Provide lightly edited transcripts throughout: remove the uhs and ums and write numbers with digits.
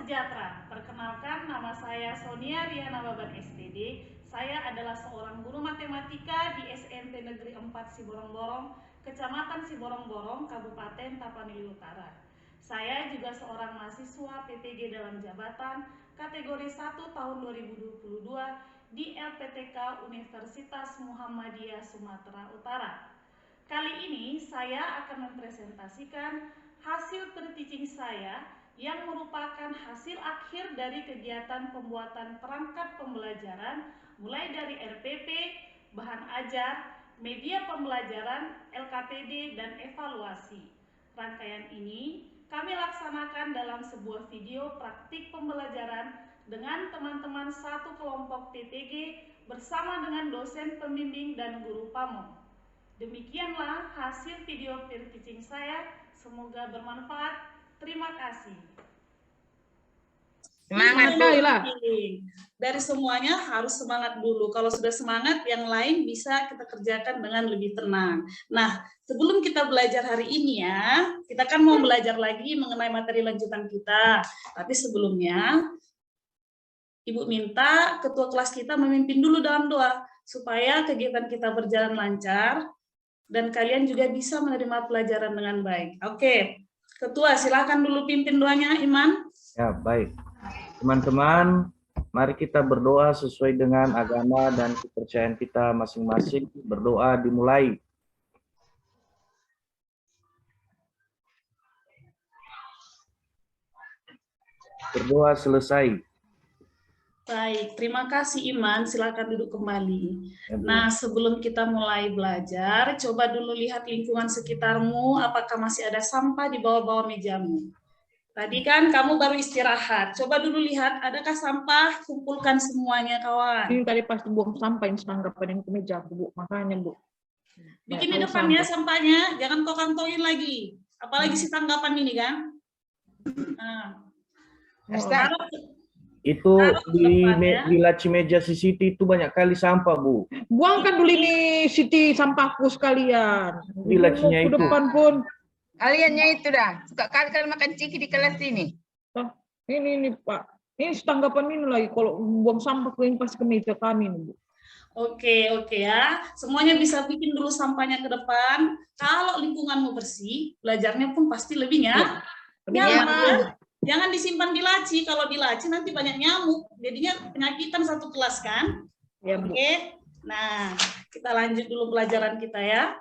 sejahtera. Perkenalkan, nama saya Sonia Riana Baban SPD. Saya adalah seorang guru matematika di SMP Negeri 4 Siborong-Borong, Kecamatan Siborong-Borong, Kabupaten Tapanuli Utara. Saya juga seorang mahasiswa PPG dalam jabatan kategori 1 tahun 2022 di LPTK Universitas Muhammadiyah Sumatera Utara. Kali ini saya akan mempresentasikan hasil per-teaching saya yang merupakan hasil akhir dari kegiatan pembuatan perangkat pembelajaran mulai dari RPP, bahan ajar, media pembelajaran, LKPD, dan evaluasi. Rangkaian ini kami laksanakan dalam sebuah video praktik pembelajaran dengan teman-teman satu kelompok PPG bersama dengan dosen pembimbing dan guru pamong. Demikianlah hasil video per-teaching saya, semoga bermanfaat. Terima kasih. Semangat lah. Dari semuanya harus semangat dulu. Kalau sudah semangat, yang lain bisa kita kerjakan dengan lebih tenang. Nah, sebelum kita belajar hari ini ya, kita kan mau belajar lagi mengenai materi lanjutan kita. Tapi sebelumnya, Ibu minta ketua kelas kita memimpin dulu dalam doa, supaya kegiatan kita berjalan lancar, dan kalian juga bisa menerima pelajaran dengan baik. Oke. Ketua, silakan dulu pimpin doanya, Iman. Ya, baik. Teman-teman, mari kita berdoa sesuai dengan agama dan kepercayaan kita masing-masing. Berdoa dimulai. Berdoa selesai. Baik, terima kasih Iman. Silakan duduk kembali. Ya, Bu. Nah, sebelum kita mulai belajar, coba dulu lihat lingkungan sekitarmu, apakah masih ada sampah di bawah-bawah mejamu. Tadi kan kamu baru istirahat. Coba dulu lihat, adakah sampah? Kumpulkan semuanya, kawan. Ini tadi pas buang sampah yang selanggapan ke meja, Bu. Makanya, Bu. Bikin di depannya sampahnya, jangan kau kantongin lagi. Apalagi si tanggapan ini kan. Nah, Itu di laci meja si Siti itu banyak kali sampah, Bu. Buangkan dulu ini Siti sampahku sekalian. Di lacinya Ke itu. depan pun. Kaliannya itu dah. Suka kali kalian makan ciki di kelas ini. Oh, ini Pak. Ini tanggapan ini lagi. Kalau buang sampah ini pasti ke meja kami, Bu. Oke ya. Semuanya bisa bikin dulu sampahnya ke depan. Kalau lingkunganmu bersih, belajarnya pun pasti lebih nyaman. Ya. Jangan disimpan di laci. Kalau di laci nanti banyak nyamuk. Jadinya penyakitan satu kelas kan? Ya, Bu. Oke. Nah, kita lanjut dulu pelajaran kita ya.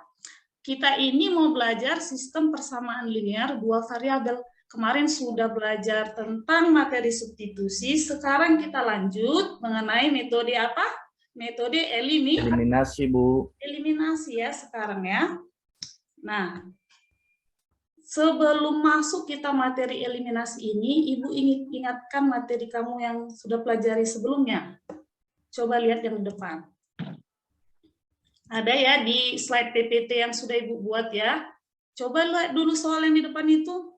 Kita ini mau belajar sistem persamaan linear dua variabel. Kemarin sudah belajar tentang materi substitusi. Sekarang kita lanjut mengenai metode apa? Metode eliminasi, Bu. Eliminasi ya sekarang ya. Nah, sebelum masuk kita materi eliminasi ini, Ibu ingin ingatkan materi kamu yang sudah pelajari sebelumnya. Coba lihat yang di depan. Ada ya di slide PPT yang sudah Ibu buat ya. Coba lihat dulu soal yang di depan itu.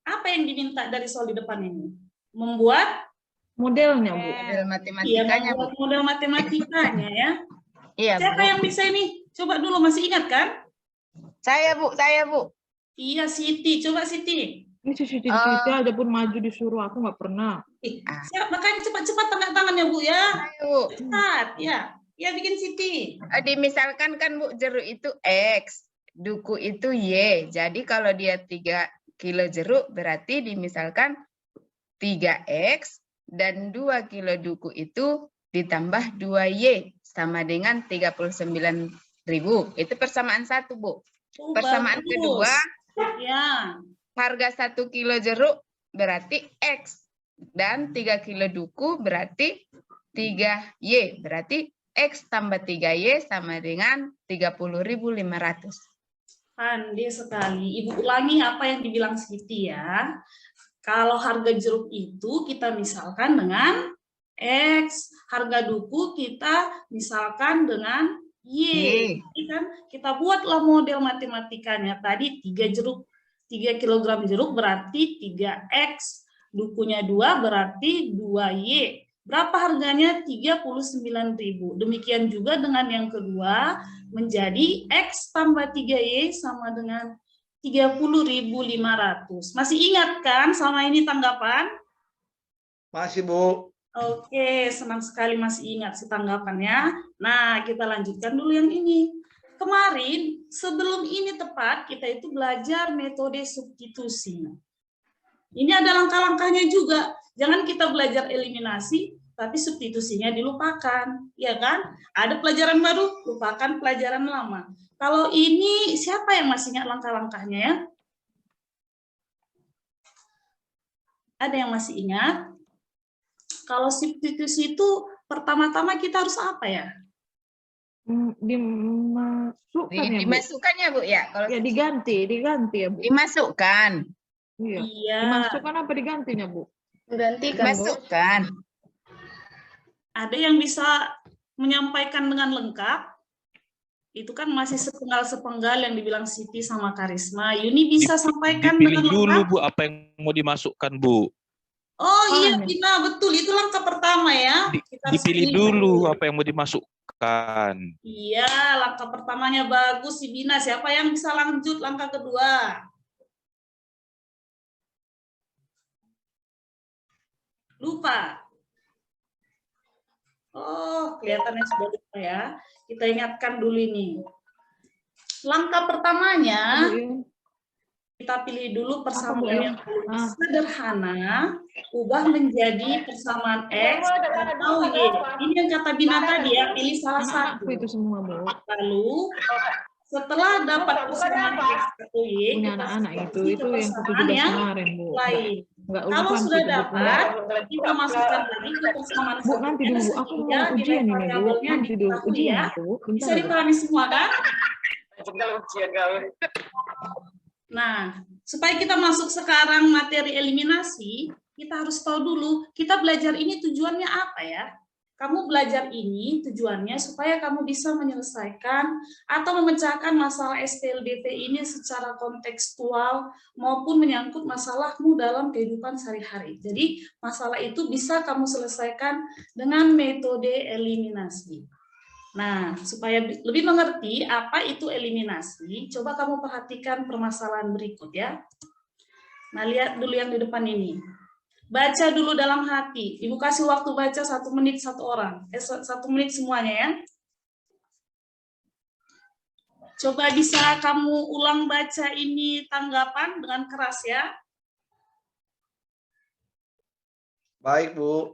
Apa yang diminta dari soal di depan ini? Membuat modelnya, Bu. Model matematikanya, Bu. Model matematikanya ya. Iya, Siapa yang bisa ini? Coba dulu, masih ingat kan? Saya, Bu. Iya, Siti. Coba Siti. Ini Siti aja pun maju disuruh, aku nggak pernah. Makanya cepat-cepat tanda tangannya, Bu ya. Ayo, Bu. Cepat, ya. Ya, bikin Siti. Misalkan kan, Bu, jeruk itu X, duku itu Y. Jadi kalau dia 3 kilo jeruk, berarti dimisalkan 3X dan 2 kilo duku itu ditambah 2Y sama dengan 39.000. Itu persamaan satu, Bu. Persamaan bagus. Kedua, ya. Harga 1 kilo jeruk berarti X dan 3 kilo duku berarti 3Y. Berarti X tambah 3Y sama dengan 30.500. Pandai sekali. Ibu ulangi apa yang dibilang Siti ya. Kalau harga jeruk itu kita misalkan dengan X, harga duku kita misalkan dengan Y. Kan kita buatlah model matematikanya. Tadi 3 kg jeruk berarti 3X, dukunya 2 berarti 2Y. Berapa harganya? 39.000. Demikian juga dengan yang kedua, menjadi X tambah 3Y sama dengan 30.500. Masih ingat kan sama ini tanggapan? Masih, Bu. Oke, senang sekali masih ingat si tanggapannya. Nah, kita lanjutkan dulu yang ini. Kemarin, sebelum ini tepat, kita itu belajar metode substitusi. Ini ada langkah-langkahnya juga. Jangan kita belajar eliminasi, tapi substitusinya dilupakan. Ya kan? Ada pelajaran baru, lupakan pelajaran lama. Kalau ini, siapa yang masih ingat langkah-langkahnya ya? Ada yang masih ingat? Kalau substitusi itu pertama-tama kita harus apa ya? Dimasukkan ya, Bu? Dimasukkan ya, Bu, ya? Kalau Ya diganti ya, Bu. dimasukkan. Iya. Iya. Dimasukkan apa digantinya, Bu? Dimasukkan. Ada yang bisa menyampaikan dengan lengkap? Itu kan masih sepenggal-sepenggal yang dibilang Siti sama Karisma. Yuni bisa sampaikan Dipilih dengan dulu, lengkap? Bu, apa yang mau dimasukkan, Bu. Oh iya, Paham ya? Bina, betul. Itu langkah pertama ya. Kita harus Dipilih pilih dulu apa yang mau dimasukkan. Iya, langkah pertamanya bagus si Bina. Siapa yang bisa lanjut langkah kedua? Lupa. Oh, kelihatannya sudah lupa ya. Kita ingatkan dulu ini. Langkah pertamanya, Bu, ya. kita pilih dulu Bu, persamaan ya? yang paling sederhana, ubah menjadi persamaan X atau Y. Ini yang kata Bina tadi ya, pilih salah satu. Anak-anakku itu semua, Bu. Lalu, setelah dapat persamaan X atau Y, Punya kita anak-anak itu substitusi ke yang persamaan ke-17 yang kemarin, Bu. lain. Enggak Kalau urusan sudah itu, Bu. dapat, kita masukkan lagi ke persamaan Bu, nanti dulu, Bu. Aku mau ujian ini, Bu. Nanti dulu ujian ya. aku, Bu. Bisa Bentar, Bu. dipahami semua kan? Nah, supaya kita masuk sekarang materi eliminasi, kita harus tahu dulu, kita belajar ini tujuannya apa ya? Kamu belajar ini tujuannya supaya kamu bisa menyelesaikan atau memecahkan masalah SPLDT ini secara kontekstual maupun menyangkut masalahmu dalam kehidupan sehari-hari. Jadi, masalah itu bisa kamu selesaikan dengan metode eliminasi. Nah, supaya lebih mengerti apa itu eliminasi, coba kamu perhatikan permasalahan berikut ya. Nah, lihat dulu yang di depan ini. Baca dulu dalam hati. Ibu kasih waktu baca 1 menit 1 orang. 1 menit semuanya ya. Coba bisa kamu ulang baca ini tanggapan dengan keras ya. Baik, Bu.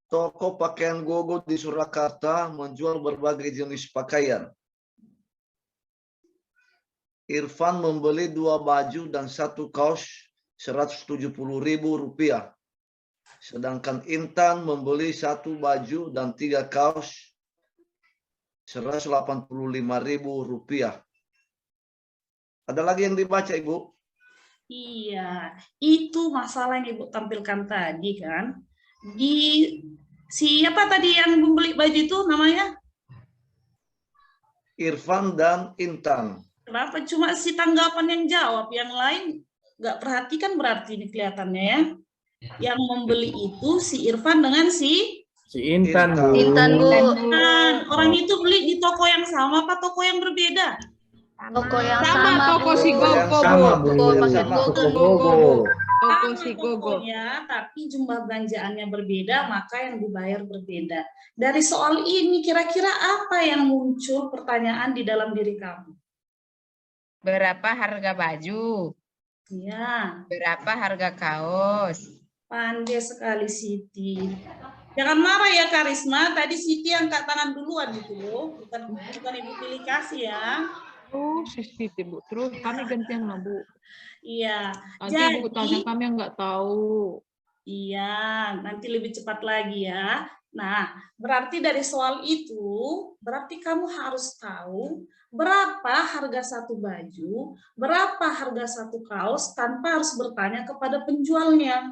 Toko pakaian Gogo di Surakarta menjual berbagai jenis pakaian. Irfan membeli 2 baju dan 1 kaos Rp170.000. Sedangkan Intan membeli 1 baju dan 3 kaos Rp185.000. Ada lagi yang dibaca, Ibu? Iya, itu masalah yang Ibu tampilkan tadi kan. Siapa tadi yang membeli baju itu namanya? Irfan dan Intan. Kenapa cuma si tanggapan yang jawab, yang lain nggak perhatikan berarti ini kelihatannya ya. Yang membeli itu si Irfan dengan si Intan, Bu. Intan, Bu. Irfan. Orang itu beli di toko yang sama apa toko yang berbeda? Toko yang Sama toko Bu. si Gogo, Sama, Bu. Bu. Toko pakai Sama Gogo. toko Gogo. Toko Sama si Gogo. tokonya, tapi jumlah belanjaannya berbeda, maka yang dibayar berbeda. Dari soal ini kira-kira apa yang muncul pertanyaan di dalam diri kamu? Berapa harga baju? Ya, Berapa harga kaos? pandai sekali Siti. Jangan marah ya Karisma, tadi Siti angkat tangan duluan gitu loh, bukan Ibu pilih kasih ya. Oh, Siti, Bu. Terus kami gantian lah, Bu. Iya, Nanti Bu tanya jadi kami yang nggak tahu. iya, nanti lebih cepat lagi ya. Nah, berarti dari soal itu, berarti kamu harus tahu berapa harga 1 baju, berapa harga 1 kaos tanpa harus bertanya kepada penjualnya.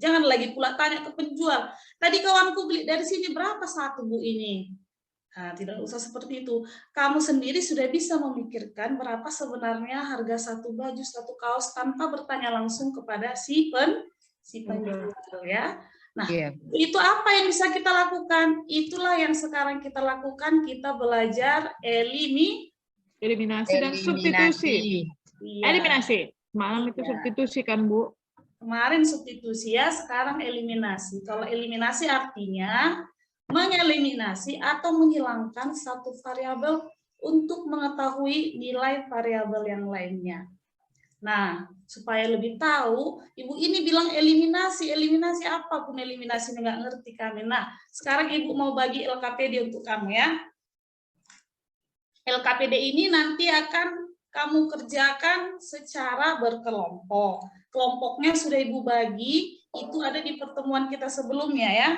Jangan lagi pula tanya ke penjual. Tadi kawanku beli dari sini berapa 1 Bu ini? Nah, tidak usah seperti itu. Kamu sendiri sudah bisa memikirkan berapa sebenarnya harga 1 baju, 1 kaos tanpa bertanya langsung kepada si penjual ya. Nah, Iya. itu apa yang bisa kita lakukan? Itulah yang sekarang kita lakukan, kita belajar Eliminasi dan substitusi. Iya. Eliminasi. Malam itu Iya. substitusi kan, Bu? Kemarin substitusi ya, sekarang eliminasi. Kalau eliminasi artinya mengeliminasi atau menghilangkan satu variabel untuk mengetahui nilai variabel yang lainnya. Nah, supaya lebih tahu, Ibu ini bilang eliminasi apapun eliminasi nggak ngerti kami. Nah, sekarang Ibu mau bagi LKPD untuk kamu ya. LKPD ini nanti akan kamu kerjakan secara berkelompok. Kelompoknya sudah Ibu bagi, itu ada di pertemuan kita sebelumnya ya.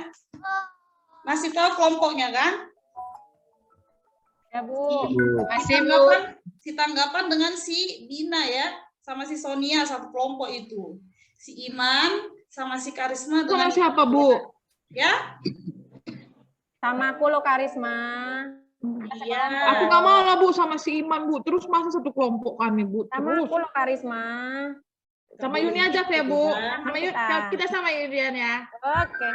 Masih tahu kelompoknya kan? Ya, Bu. Masih, Bu. Si tanggapan dengan si Dina ya, sama si Sonia satu kelompok itu. Si Iman sama si Karisma Sama dengan siapa, Bu? ya? Sama aku lo Karisma. Iya. Aku nggak mau lah, Bu, sama si Iman, Bu. Terus masa satu kelompok kami, Bu? Sama Terus. aku lo Karisma. Sama Yuni aja ya, Bu. Sama Sama Yuni, kita sama Yunian ya. Oke.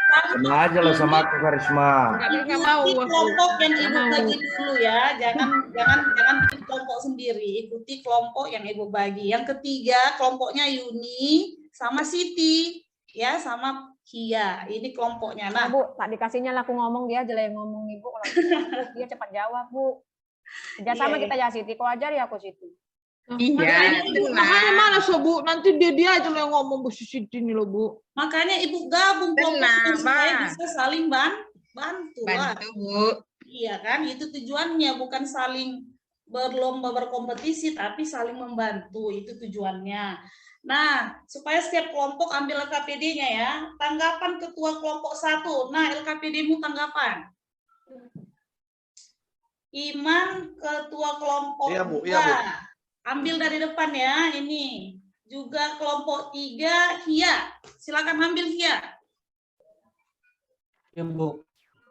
Sama aja lah sama aku Karisma. Nggak mau Ikuti aku. kelompok yang Nggak Ibu mau. bagi dulu ya. Jangan bikin kelompok sendiri. Ikuti kelompok yang Ibu bagi. Yang ketiga kelompoknya Yuni sama Siti ya, sama Kia. Ini kelompoknya. Nah, Nah, Bu, tak dikasihnya lah aku ngomong, dia aja lah yang ngomong Ibu. Kalau dia cepat jawab, Bu. Kerjasama Iya, kita ya, Siti. Kau ajar ya aku, Siti. Iya, Makanya mana so, Bu? Nanti dia aja yang ngomong, Bu, Siti ini loh, Bu. makanya Ibu gabung kelompoknya Tenang, supaya Mbak. bisa saling bantu lah. Bantu, Bu. Iya kan, itu tujuannya, bukan saling berlomba berkompetisi, tapi saling membantu, itu tujuannya. Nah, supaya setiap kelompok ambil LKPD-nya ya. Tanggapan ketua kelompok 1. Nah, LKPD-mu tanggapan. Iman ketua kelompok Iya, Bu. 2. Iya, Bu. Ambil dari depan ya, ini. Juga kelompok 3, Hia. Silakan ambil Hia. Ya, Bu.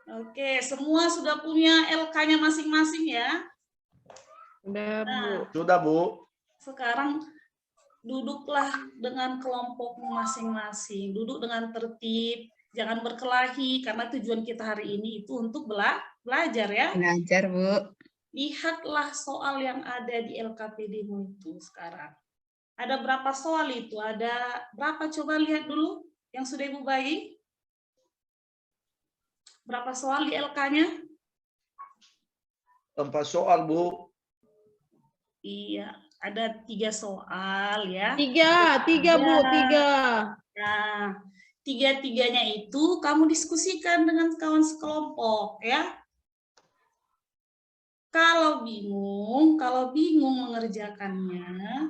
Oke, semua sudah punya LK-nya masing-masing ya. Udah, Bu. Nah, Sudah, Bu. sekarang duduklah dengan kelompokmu masing-masing. Duduk dengan tertib, jangan berkelahi, karena tujuan kita hari ini itu untuk belajar ya. Belajar, Bu. Lihatlah soal yang ada di LKPD-mu itu sekarang. Ada berapa soal itu? Ada berapa? Coba lihat dulu yang sudah Ibu bagi. Berapa soal di LK-nya? 4 soal, Bu. Iya, ada 3 soal ya. Tiga, Bu, 3. Nah, 3-3-nya itu kamu diskusikan dengan kawan sekelompok ya. Kalau bingung mengerjakannya,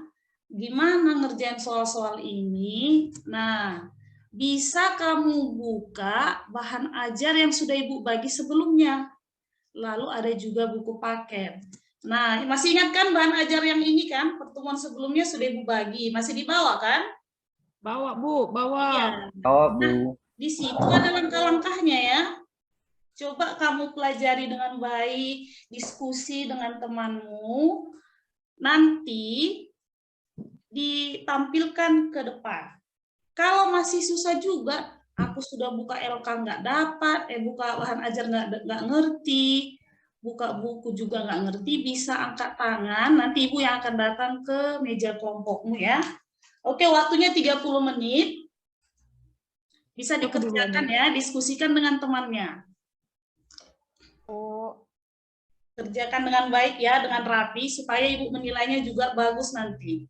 gimana ngerjain soal-soal ini? Nah, bisa kamu buka bahan ajar yang sudah Ibu bagi sebelumnya. Lalu ada juga buku paket. Nah, masih ingat kan bahan ajar yang ini kan? Pertemuan sebelumnya sudah Ibu bagi. Masih dibawa kan? Bawa, Bu, bawa. Iya. Oh, Bu. Di situ ada langkah-langkahnya ya. Coba kamu pelajari dengan baik, diskusi dengan temanmu, nanti ditampilkan ke depan. Kalau masih susah juga, aku sudah buka LK nggak dapat, buka bahan ajar nggak ngerti, buka buku juga nggak ngerti, bisa angkat tangan, nanti Ibu yang akan datang ke meja kelompokmu ya. Oke, waktunya 30 menit. Bisa dikerjakan ya, diskusikan dengan temannya. Bu. Kerjakan dengan baik ya, dengan rapi, supaya Ibu menilainya juga bagus nanti.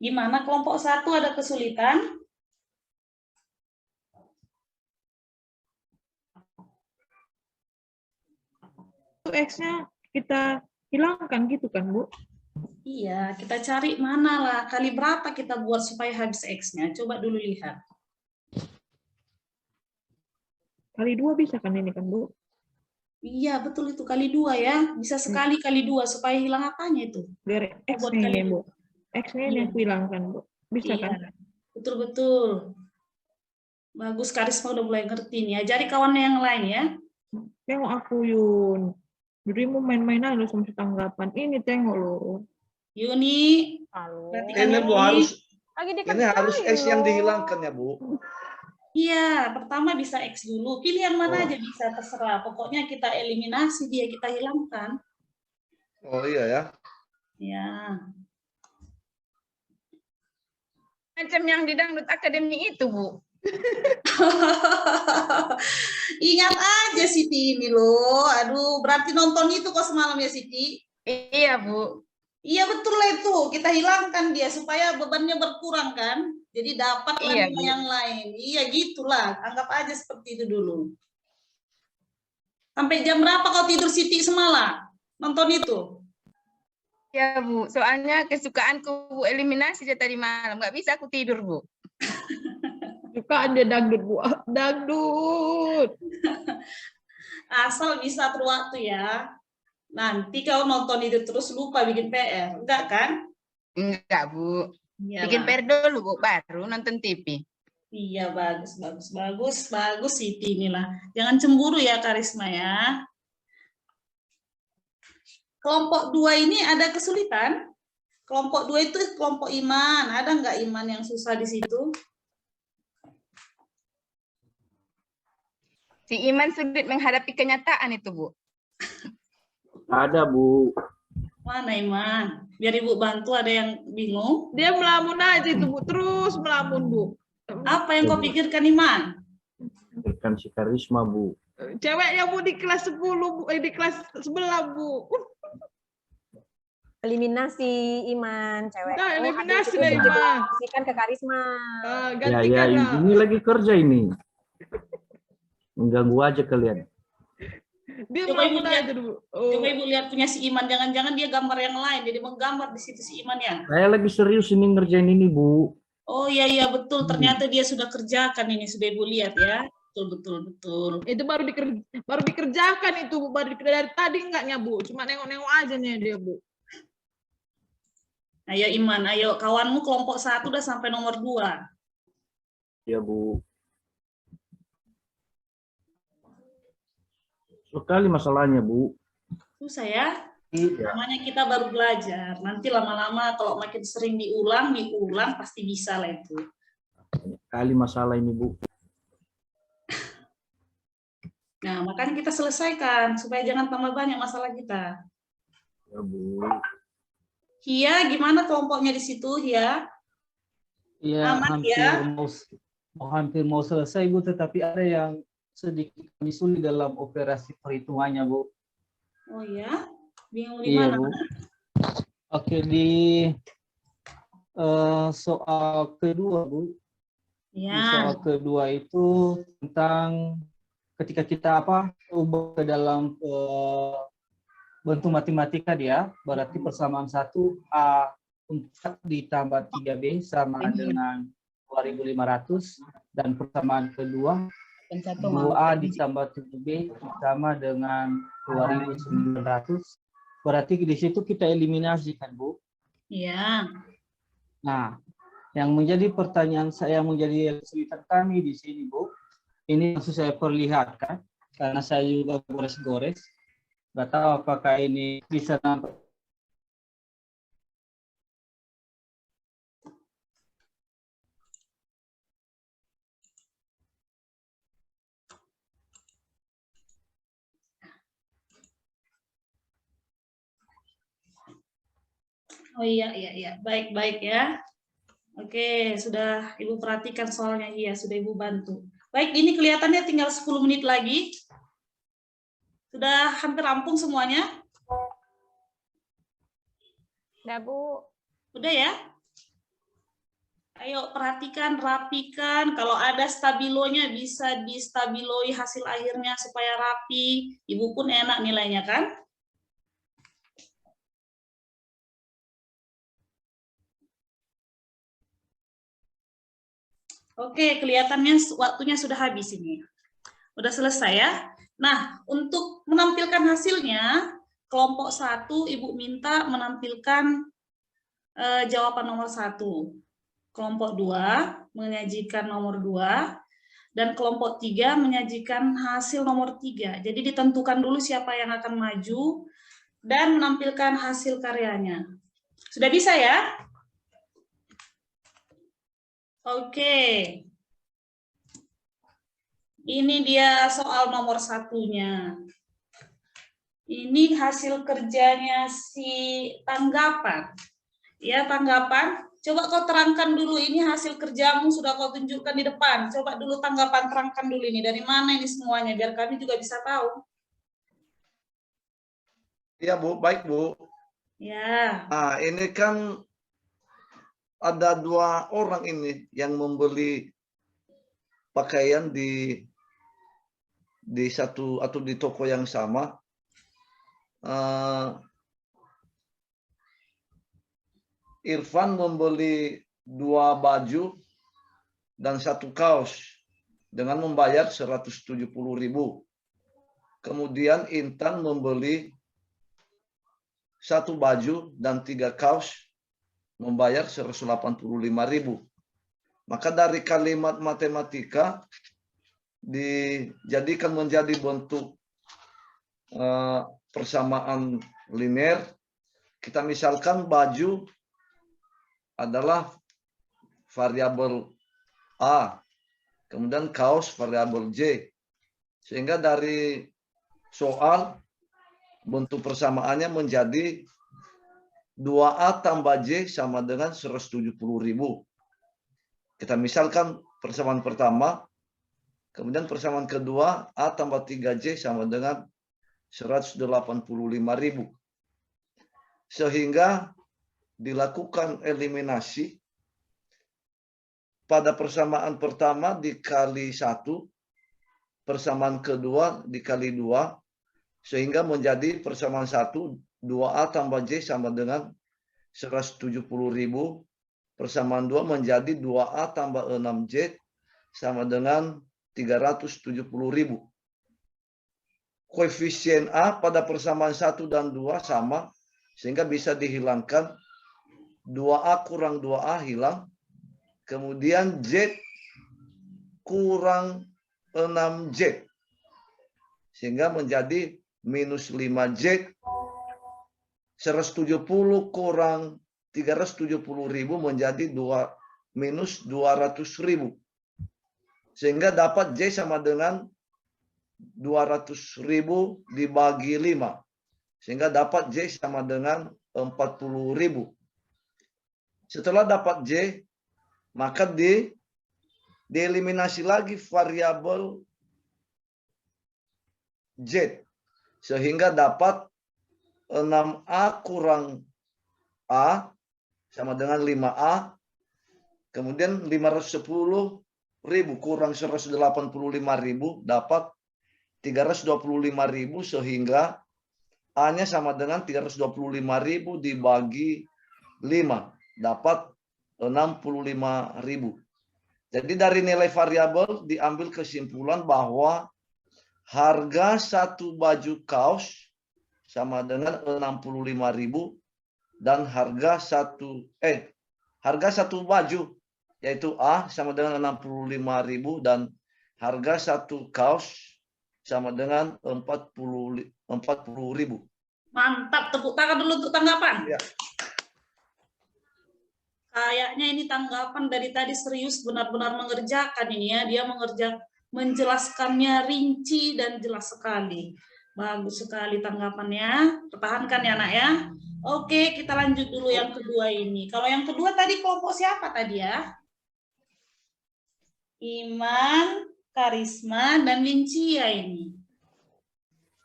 Gimana kelompok 1 ada kesulitan? X-nya kita hilangkan gitu kan, Bu? Iya, kita cari mana lah, kali berapa kita buat supaya habis X-nya. Coba dulu lihat. Kali 2 bisa kan ini kan, Bu? Iya, betul itu kali 2 ya. Bisa sekali kali 2 supaya hilang apanya itu. Biar Buat X-nya kali ini, Bu. X-nya ini Iya. aku hilangkan, Bu. Bisa Iya, kan? betul-betul. Bagus, Karisma udah mulai ngerti nih. Ajari kawannya yang lain ya. Tengok aku, Yun. Dirimu main-main aja sama tanggapan. Ini tengok lo. Yuni, Halo. perhatikan Ini Bu Yuni. harus Lagi ini harus X yang loh. dihilangkan ya Bu. Iya, pertama bisa X dulu. Pilih yang mana Oh. aja bisa, terserah. Pokoknya kita eliminasi dia, kita hilangkan. Oh iya ya. Ya. Macam yang di Dangdut Academy itu, Bu. Ingat aja Siti ini loh. Aduh, berarti nonton itu kok semalam ya Siti? Iya, Bu. Iya betul lah itu. Kita hilangkan dia supaya bebannya berkurang kan. Jadi dapatlah Iya, nilai Bu. yang lain. Iya gitulah. Anggap aja seperti itu dulu. Sampai jam berapa kau tidur Siti semalam? Nonton itu? Ya, Bu. Soalnya kesukaanku Bu eliminasi dia tadi malam. Nggak bisa aku tidur, Bu. Suka dia dangdut, Bu. Dangdut. Asal bisa atur waktu ya. Nanti kau nonton itu terus lupa bikin PR. Enggak kan? Enggak, Bu. Iyalah. Bikin PR dulu, Bu. Baru nonton TV. Iya, bagus Siti inilah. Jangan cemburu ya Karisma ya. Kelompok 2 ini ada kesulitan? Kelompok 2 itu kelompok iman. Ada nggak iman yang susah di situ? Si Iman sulit menghadapi kenyataan itu, Bu. Ada, Bu. Mana Iman? Biar Ibu bantu, ada yang bingung. Dia melamun aja itu, Bu. Terus melamun, Bu. Apa yang kau pikirkan Iman? Berikan si Karisma, Bu. Ceweknya, Bu, di kelas 10, Bu. Di kelas sebelah, Bu. Eliminasi Iman, cewek. Nah, eliminasi habis lah, itu Iman. dikasihkan ke Karisma. Ya, Gantikan lah. ini lagi kerja ini. Mengganggu aja kalian. Dia Coba Ibu melamun lihat. aja, Bu. Coba Ibu lihat punya si Iman. Jangan-jangan dia gambar yang lain. Jadi menggambar di situ si Iman ya. Saya lagi serius ini ngerjain ini, Bu. Oh iya betul. Ternyata dia sudah kerjakan ini. Sudah Ibu lihat ya. Betul. Itu baru dikerjakan itu, Bu. Baru dari tadi enggaknya, Bu. Cuma nengok-nengok aja nih dia, Bu. Ayo Iman, ayo kawanmu kelompok 1 udah sampai nomor 2. Ya, Bu. Sekali masalahnya, Bu. Susah ya? Iya. Namanya kita baru belajar. Nanti lama-lama kalau makin sering diulang pasti bisa lah itu. Kali masalah ini, Bu. Nah, makanya kita selesaikan supaya jangan tambah banyak masalah kita. Ya, Bu. Hia, gimana kelompoknya di situ, Hia? Ya, Aman ya? hampir mau selesai, Bu, tetapi ada yang sedikit sulit dalam operasi perhitungannya, Bu. Oh ya? Bingung di Iya, mana? Bu. Oke, di soal kedua, Bu. Di Ya. soal kedua itu tentang ketika kita ubah ke dalam bentuk matematika dia, berarti persamaan 1A4 ditambah 3B sama dengan 2.500, dan persamaan kedua 2A ditambah 7B sama dengan 2.900. Berarti di situ kita eliminasikan, Bu. Iya. Nah, yang menjadi pertanyaan saya, menjadi kesulitan kami di sini, Bu, ini langsung saya perlihatkan karena saya juga gores-gores. Nggak tahu apakah ini bisa nampak. Oh iya. Baik ya. Oke, sudah Ibu perhatikan soalnya, iya, sudah Ibu bantu. Baik, ini kelihatannya tinggal 10 menit lagi. Sudah hampir rampung semuanya? Udah, Bu. Udah ya? Ayo perhatikan, rapikan. Kalau ada stabilonya bisa distabiloi hasil akhirnya supaya rapi. Ibu pun enak nilainya kan? Oke, kelihatannya waktunya sudah habis ini. Udah selesai ya? Nah, untuk menampilkan hasilnya, kelompok 1 Ibu minta menampilkan jawaban nomor 1. Kelompok 2 menyajikan nomor 2. dan kelompok 3 menyajikan hasil nomor 3. Jadi ditentukan dulu siapa yang akan maju dan menampilkan hasil karyanya. Sudah bisa ya? Oke. Ini dia soal nomor 1-nya. Ini hasil kerjanya si Tanggapan. Ya, Tanggapan. Coba kau terangkan dulu, ini hasil kerjamu sudah kau tunjukkan di depan. Coba dulu Tanggapan terangkan dulu ini, dari mana ini semuanya, biar kami juga bisa tahu. Iya Bu, baik Bu. Ya. Nah, ini kan ada 2 orang ini yang membeli pakaian di satu atau di toko yang sama. Irfan membeli 2 baju dan 1 kaos dengan membayar 170.000. Kemudian Intan membeli 1 baju dan 3 kaos membayar 185.000. Maka dari kalimat matematika dijadikan menjadi bentuk persamaan linear. Kita misalkan baju adalah variabel A, kemudian kaos variabel J. Sehingga dari soal bentuk persamaannya menjadi 2A tambah J sama dengan 170.000. Kita misalkan persamaan pertama, kemudian persamaan kedua, A tambah 3J sama dengan 185.000. Sehingga dilakukan eliminasi pada persamaan pertama dikali 1, persamaan kedua dikali 2, sehingga menjadi persamaan 1, 2A tambah J sama dengan 170.000, persamaan 2 menjadi 2A tambah 6J sama dengan 370.000. Koefisien A pada persamaan 1 dan 2 sama, sehingga bisa dihilangkan. 2A kurang 2A hilang. Kemudian Z kurang 6Z. Sehingga menjadi minus 5Z. 170 kurang 370.000 menjadi minus 200.000. Sehingga dapat J sama dengan 200.000 dibagi 5. Sehingga dapat J sama dengan 40.000. Setelah dapat J, maka dieliminasi lagi variabel Z. Sehingga dapat 6A kurang A sama dengan 5A. Kemudian 510.000 kurang 185.000 dapat 325.000, sehingga A-nya sama dengan 325.000 dibagi 5. Dapat 65.000. Jadi dari nilai variabel diambil kesimpulan bahwa harga 1 baju kaos sama dengan 65.000 dan harga 1 baju yaitu A sama dengan 65.000 dan harga 1 kaos sama dengan 40.000. Mantap, tepuk tangan dulu untuk Tanggapan. Ya. Kayaknya ini Tanggapan dari tadi serius benar-benar mengerjakan ini ya. Dia menjelaskannya rinci dan jelas sekali. Bagus sekali tanggapannya. Pertahankan ya nak ya. Oke, kita lanjut dulu yang kedua ini. Kalau yang kedua tadi kelompok siapa tadi ya? Iman, Karisma, dan Lincia ini.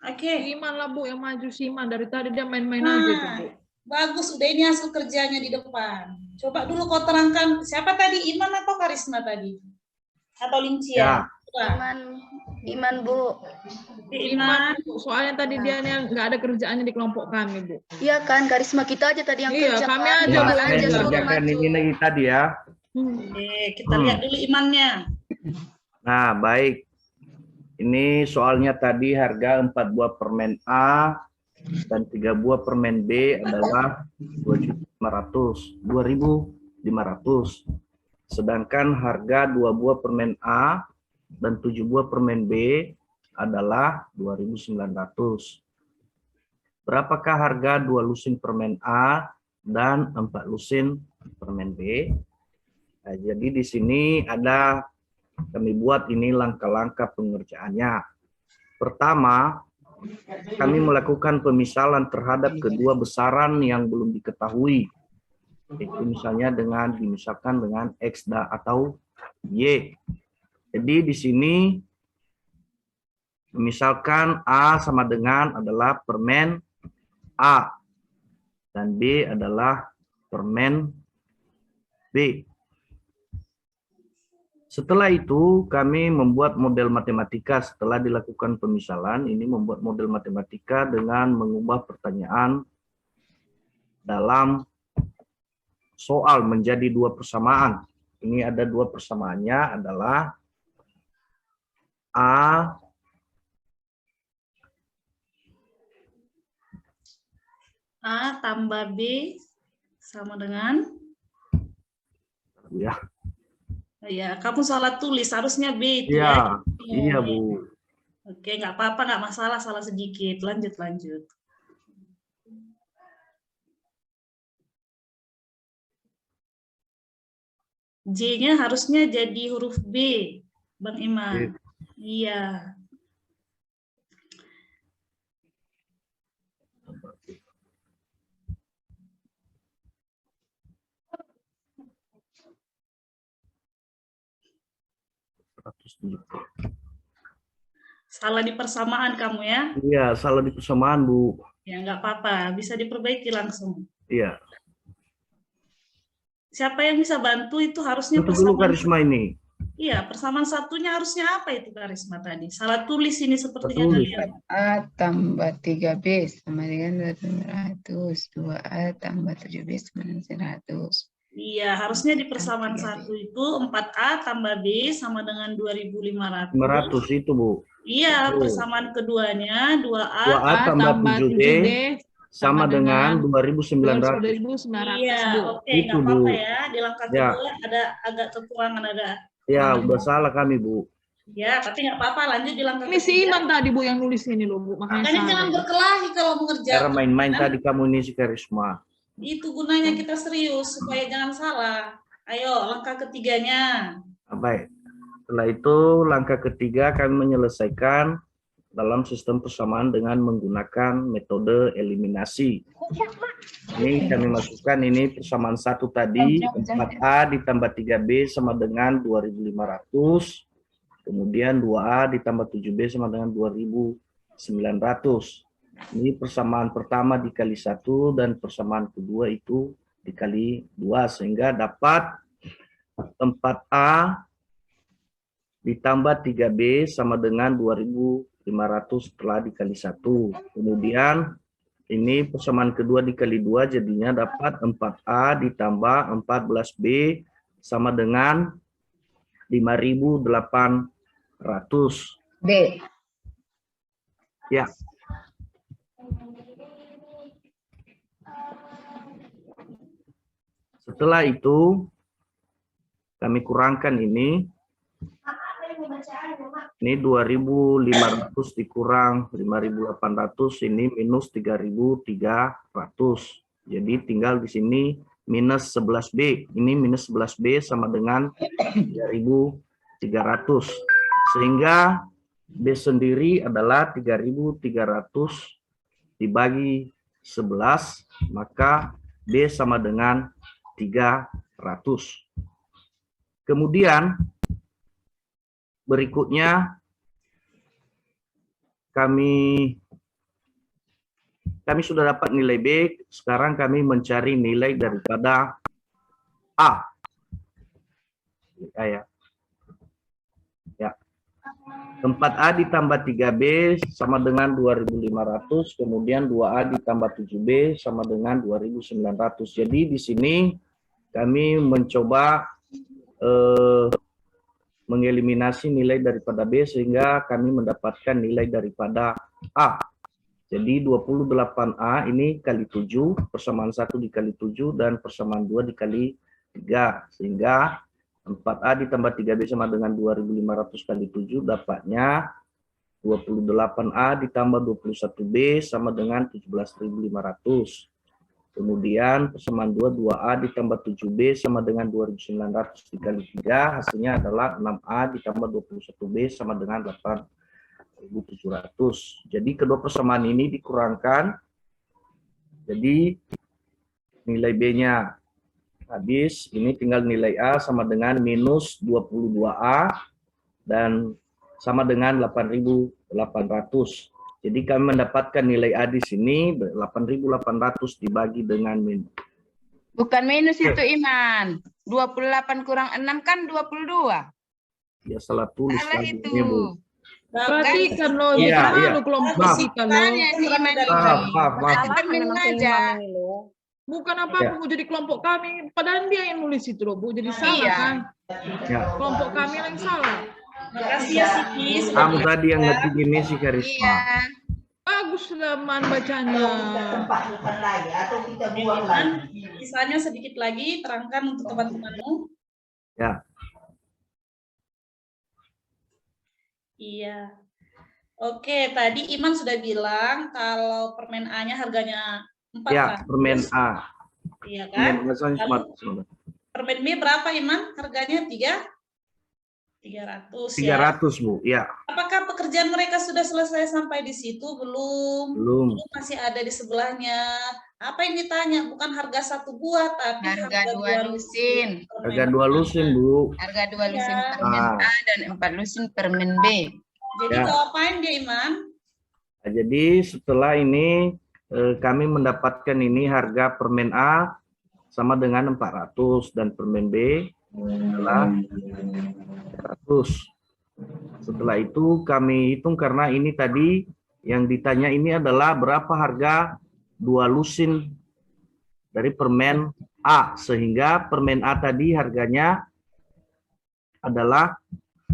Oke. Iman lah Bu yang maju, si Iman dari tadi dia main-main aja tuh Bu. Bagus, udah ini hasil kerjanya di depan. Coba dulu kau terangkan, siapa tadi, Iman atau Karisma tadi? Atau Lincia? Ya. Iman Bu. Iman, soalnya tadi dia nggak ada kerjaannya di kelompok kami Bu. Iya kan, Karisma kita aja tadi yang Iya, kerja. kami kan? aja, Iman Bu. aja Saya suruh kerjakan maju. ini lagi tadi ya. Oke, kita lihat dulu Imannya. Nah, baik. Ini soalnya tadi harga 4 buah permen A dan 3 buah permen B adalah 2.500. Sedangkan harga 2 buah permen A dan 7 buah permen B adalah 2.900. Berapakah harga 2 lusin permen A dan 4 lusin permen B? Nah, jadi di sini ada kami buat ini langkah-langkah pengerjaannya. Pertama, kami melakukan pemisalan terhadap kedua besaran yang belum diketahui. Itu misalnya dimisalkan dengan X atau Y. Jadi di sini misalkan A sama dengan adalah permen A dan B adalah permen B. Setelah itu kami membuat model matematika setelah dilakukan pemisalan. Ini membuat model matematika dengan mengubah pertanyaan dalam soal menjadi 2 persamaan. Ini ada 2 persamaannya adalah A tambah B sama dengan? Ya. Ya, kamu salah tulis, harusnya B itu Ya, ya. iya Bu. Oke, nggak apa-apa, nggak masalah, salah sedikit. Lanjut. J-nya harusnya jadi huruf B, Bang Iman. Iya. Salah di persamaan kamu ya? Iya, salah di persamaan, Bu. Ya, nggak apa-apa. Bisa diperbaiki langsung. Iya. Siapa yang bisa bantu itu harusnya Untuk dulu persamaan. Karisma ini. Iya, persamaan satunya harusnya apa itu Karisma tadi? Salah tulis ini sepertinya Tulis. kalian. A tambah 3B sama dengan 200. 2A tambah 7B sama dengan 100. Iya, harusnya di persamaan satu itu 4A tambah B sama dengan 2.500. 500 itu, Bu. Iya, persamaan keduanya 2A 2A tambah 7B sama dengan 2.900. 2.900, Iya, Bu. oke, Itu, nggak apa-apa Bu. ya. Di langkah Ya. kedua ada agak kekurangan, ada. Ya, udah salah kami, Bu. Ya, tapi nggak apa-apa. Lanjut di langkah Ini si ketiga. Iman tadi, Bu, yang nulis ini loh, Bu. Makanya Makanya jangan salah. berkelahi kalau Cara mengerjakan. main-main Kan? tadi kamu ini si Karisma. Itu gunanya kita serius supaya jangan salah. Ayo, langkah ketiganya. Baik. Setelah itu, langkah ketiga kami menyelesaikan dalam sistem persamaan dengan menggunakan metode eliminasi. Ini kami masukkan ini persamaan satu tadi, 4A ditambah 3B sama dengan 2.500. Kemudian 2A ditambah 7B sama dengan 2.900. Ini persamaan pertama dikali 1 dan persamaan kedua itu dikali 2 sehingga dapat 4A ditambah 3B sama dengan 2.500 setelah dikali 1. Kemudian ini persamaan kedua dikali 2 jadinya dapat 4A ditambah 14B sama dengan 5.800. B. Ya. Setelah itu kami kurangkan ini 2.500 dikurang 5.800 ini minus 3.300. Jadi tinggal di sini minus 11B. Ini minus 11B sama dengan 3.300. Sehingga B sendiri adalah 3.300 dibagi 11, maka B sama dengan 300. Kemudian berikutnya kami sudah dapat nilai B, sekarang kami mencari nilai daripada A. Ya. 4A ditambah 3B sama dengan 2.500, kemudian 2A ditambah 7B sama dengan 2.900. Jadi di sini kami mencoba mengeliminasi nilai daripada B sehingga kami mendapatkan nilai daripada A. Jadi 28A ini kali 7, persamaan 1 dikali 7 dan persamaan 2 dikali 3. Sehingga 4A ditambah 3B sama dengan 2.500 kali 7, dapatnya 28A ditambah 21B sama dengan 17.500. Kemudian persamaan 2A ditambah 7B sama dengan 2.900 dikali 3, hasilnya adalah 6A ditambah 21B sama dengan 8.700. Jadi kedua persamaan ini dikurangkan, jadi nilai B-nya habis, ini tinggal nilai A sama dengan minus 22A dan sama dengan 8.800. Jadi kami mendapatkan nilai A di sini 8.800 dibagi dengan minus. Bukan minus itu, Iman. 28 kurang 6 kan 22. Ya salah tulis Salah lagi itu. ini, Bu. Perhatikan loh, Iya, jangan iya. malu kelompok Maaf. kita loh. Soalnya si Iman ini. Maaf. Kita minum memang si aja. Imam ini loh. Bukan apa-apa Bu, jadi kelompok kami. Padahal dia yang nulis itu loh Bu, jadi salah Iya. kan? Ya. Kelompok kami yang salah. Makasih ya Siti. sudah Kamu tadi yang ngetik ini si Karisma. Iya. Bagus teman bacanya. Iman, kisahnya sedikit lagi terangkan untuk teman-temanmu. Ya. Iya. Oke, tadi Iman sudah bilang kalau permen A-nya harganya 400. Ya, permen A. Iya kan? Permen A sama Lalu sebentar. permen B berapa Iman? Harganya 300 ya. 300, Bu. Ya, Apakah pekerjaan mereka sudah selesai sampai di situ? Belum. belum. Masih ada di sebelahnya. Apa yang ditanya? Bukan harga satu buah, tapi Harga 2 lusin. Harga 2 lusin, Bu. Harga 2 lusin Iya. permen A dan 4 lusin permen B. Jadi Ya. jawabannya dia Iman. Nah, jadi setelah ini kami mendapatkan ini harga permen A sama dengan 400 dan permen B adalah 100. Setelah itu kami hitung karena ini tadi yang ditanya ini adalah berapa harga 2 lusin dari permen A, sehingga permen A tadi harganya adalah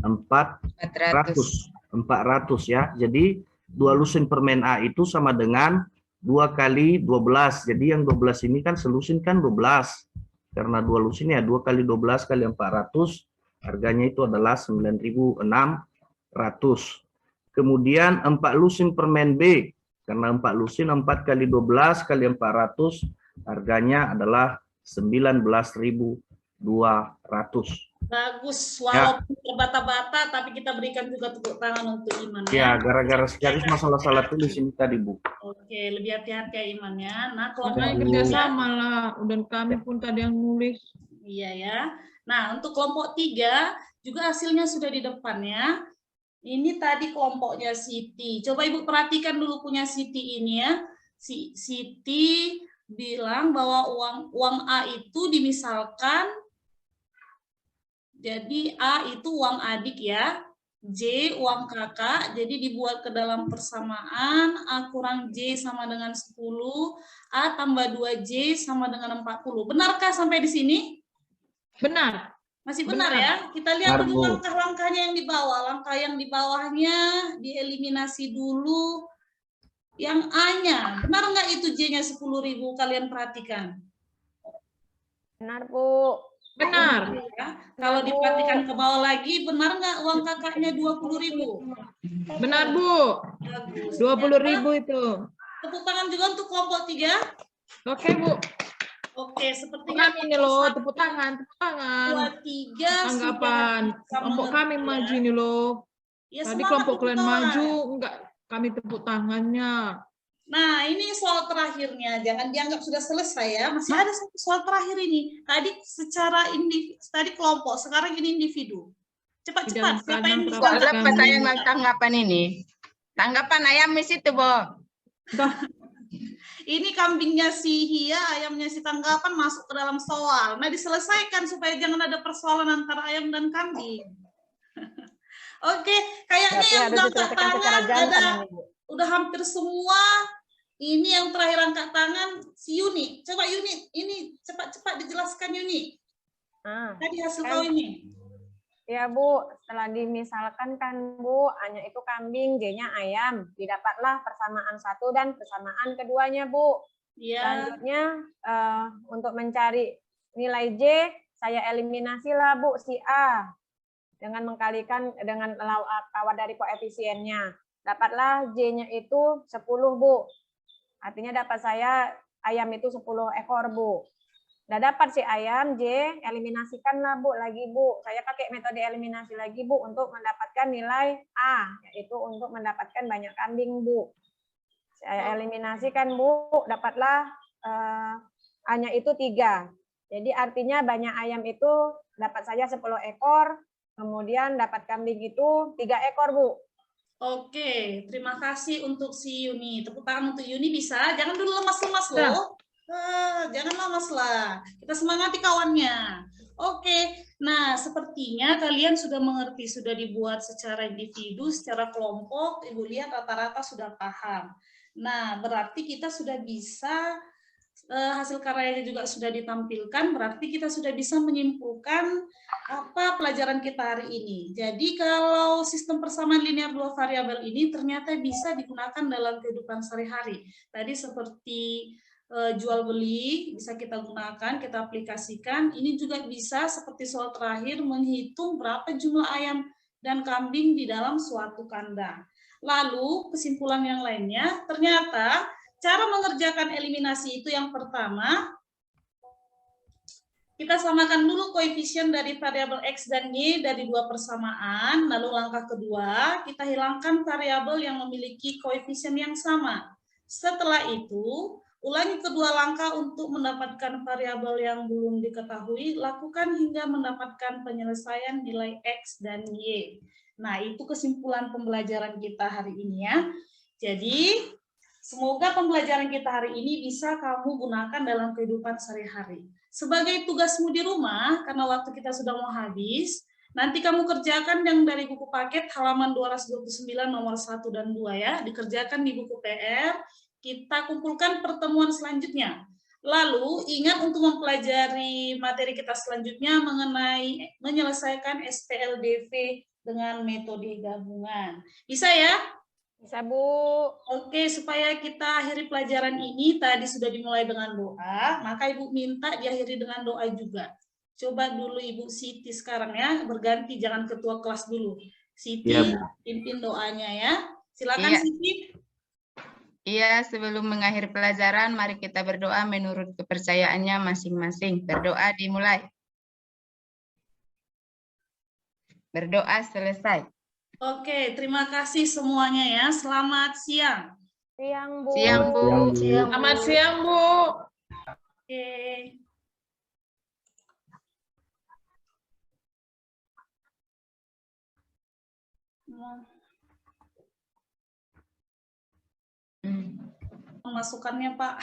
400 ya. Jadi 2 lusin permen A itu sama dengan 2 kali 12. Jadi yang 12 ini kan selusin kan 12. Karena 2 lusin ya 2 kali 12 kali 400 harganya itu adalah 9.600. Kemudian 4 lusin permen B. Karena 4 lusin 4 kali 12 kali 400 harganya adalah 19.200. Bagus, walaupun terbata-bata, tapi kita berikan juga tepuk tangan untuk Iman. Ya, gara-gara sekali masalah salah tulis ini tadi, Bu. Oke, lebih hati-hati ya Iman ya. Nah, Makanya kelompok kerjasama lah. Dan kami pun tadi yang nulis. Iya ya. Nah, untuk kelompok 3 juga hasilnya sudah di depan ya. Ini tadi kelompoknya Siti. Coba Ibu perhatikan dulu punya Siti ini ya. Siti bilang bahwa uang A itu dimisalkan, jadi A itu uang adik ya, J uang kakak, jadi dibuat ke dalam persamaan, A kurang J sama dengan 10, A tambah 2J sama dengan 40. Benarkah sampai di sini? Benar. Masih benar, Benar. ya? Kita lihat Benar, dulu Bu. langkah-langkahnya yang di bawah. Langkah yang di bawahnya dieliminasi dulu. Yang A-nya, benar nggak itu J-nya 10.000? Kalian perhatikan. Benar, Bu. Benar. Ya. Kalau diperhatikan ke bawah lagi, benar nggak uang kakaknya 20.000? Benar, Bu. Bagus. 20.000 itu. Tepuk tangan juga untuk kelompok 3. Oke, Bu. Oke, sepertinya Kami ini loh, tepuk tangan, tepuk tangan. 2, 3 Tanggapan. Kelompok kami maju ini loh. Ya, Tadi semangat kelompok tepuk kalian tangan. maju, enggak kami tepuk tangannya. Nah, ini soal terakhirnya. Jangan dianggap sudah selesai ya. Masih ada satu soal terakhir ini. Tadi secara tadi kelompok, sekarang ini individu. Cepat-cepat. Siapa yang bisa? Dalam Soalnya apa saya mau tanggapan ini? Tanggapan ayam di situ, Bu. Ini kambingnya si Hia, ayamnya si Tanggapan masuk ke dalam soal. Nah, diselesaikan supaya jangan ada persoalan antara ayam dan kambing. Oke, kayaknya Berarti yang harus udah angkat diselesaikan secara tangan jantan ada ini, Bu. udah hampir semua. Ini yang terakhir angkat tangan si Yuni. Coba Yuni, ini cepat-cepat dijelaskan Yuni. Tadi hasil kau ini. Ya, Bu, setelah dimisalkan kan, Bu, A-nya itu kambing, J-nya ayam. Didapatlah persamaan 1 dan persamaan keduanya, Bu. Iya. Selanjutnya, untuk mencari nilai J, saya eliminasi lah Bu si A dengan mengkalikan dengan kawat dari koefisiennya. Dapatlah J-nya itu 10 Bu. Artinya dapat saya ayam itu 10 ekor Bu. Nah, dapat si ayam J, eliminasikanlah Bu lagi Bu. Saya pakai metode eliminasi lagi Bu untuk mendapatkan nilai A, yaitu untuk mendapatkan banyak kambing Bu. Saya eliminasikan Bu, dapatlah A-nya itu 3. Jadi artinya banyak ayam itu dapat saya 10 ekor, kemudian dapat kambing itu 3 ekor Bu. Oke, terima kasih untuk si Yuni. Tepuk tangan untuk Yuni bisa. Jangan dulu lemas-lemas loh. Jangan lemas lah. Kita semangati kawannya. Oke, nah sepertinya kalian sudah mengerti, sudah dibuat secara individu, secara kelompok. Ibu lihat rata-rata sudah paham. Nah, berarti kita sudah bisa, hasil karyanya juga sudah ditampilkan, berarti kita sudah bisa menyimpulkan apa pelajaran kita hari ini. Jadi kalau sistem persamaan linear dua variabel ini ternyata bisa digunakan dalam kehidupan sehari-hari. Tadi seperti jual beli bisa kita gunakan, kita aplikasikan. Ini juga bisa seperti soal terakhir menghitung berapa jumlah ayam dan kambing di dalam suatu kandang. Lalu kesimpulan yang lainnya, ternyata cara mengerjakan eliminasi itu yang pertama, kita samakan dulu koefisien dari variabel X dan Y dari dua persamaan. Lalu langkah kedua, kita hilangkan variabel yang memiliki koefisien yang sama. Setelah itu, ulangi kedua langkah untuk mendapatkan variabel yang belum diketahui, lakukan hingga mendapatkan penyelesaian nilai X dan Y. Nah, itu kesimpulan pembelajaran kita hari ini ya. Jadi, semoga pembelajaran kita hari ini bisa kamu gunakan dalam kehidupan sehari-hari. Sebagai tugasmu di rumah, karena waktu kita sudah mau habis, nanti kamu kerjakan yang dari buku paket halaman 229 nomor 1 dan 2 ya, dikerjakan di buku PR, kita kumpulkan pertemuan selanjutnya. Lalu ingat untuk mempelajari materi kita selanjutnya mengenai menyelesaikan SPLDV dengan metode gabungan. Bisa ya? Bisa Bu. Oke, supaya kita akhiri pelajaran ini, tadi sudah dimulai dengan doa, maka Ibu minta diakhiri dengan doa juga. Coba dulu Ibu Siti sekarang ya, berganti, jangan ketua kelas dulu. Siti, pimpin doanya ya. Silakan Siti. Iya, sebelum mengakhiri pelajaran, mari kita berdoa menurut kepercayaannya masing-masing. Berdoa dimulai. Berdoa selesai. Oke, terima kasih semuanya ya. Selamat siang. Siang Bu. Siang Bu. Selamat siang Bu. Oke. Masukannya Pak.